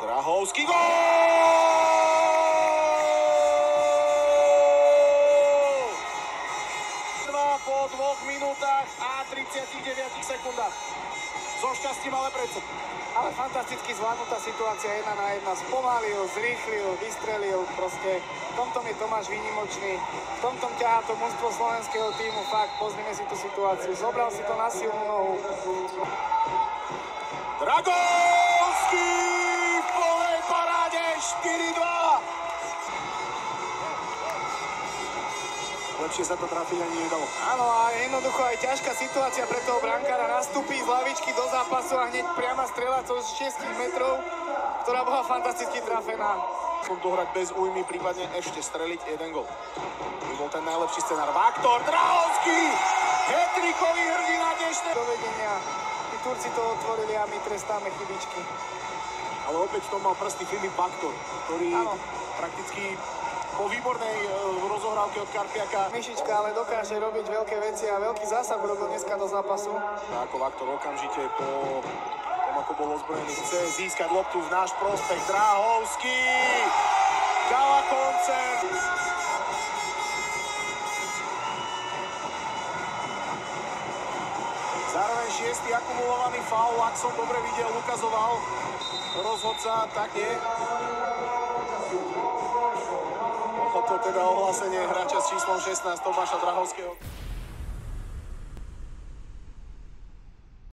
Drahovský gól! Po 2 minútach a 39 sekundách. So šťastím ale predsa. Ale fantasticky zvládnutá situácia 1-1. Spomalil, zrýchlil, vystrelil. Proste v tomto je Tomáš výnimočný. V tomto ťahá to mužstvo slovenského tímu. Fakt, pozrime si tú situáciu. Zobral si to na silnú nohu. Dragovský v plnej paráde 4-2. Lepšie sa to trafiť ani nedalo. Áno, a jednoducho aj ťažká situácia pre toho brankára. Nastúpi z lavičky do zápasu a hneď priama strela zo 6 metrov, ktorá bola fantasticky trafená. Dohrať bez újmy, prípadne ešte streliť 1 gól. To bol ten najlepší scenár. Vaktor Drahovský! Hetrikový hrdina dnešné dovedenia. Tí Turci to otvorili a my trestáme chybičky. Ale opäť v tom mal prsty Filip Vaktor, ktorý prakticky po výbornej rozohrávke od Karpiaka. Myšička ale dokáže robiť veľké veci a veľký zásah urobil dneska do zápasu. Ako Vaktor okamžite po tom, ako bol ozbrojený, chce získať loptu v náš prospech. Drahovský! Gala koncert! Zároveň 6. akumulovaný faul, ak som dobre videl, ukazoval rozhodca, tak nie. To teda ohlásenie hráča s číslom 16 Tomáša Drahovského.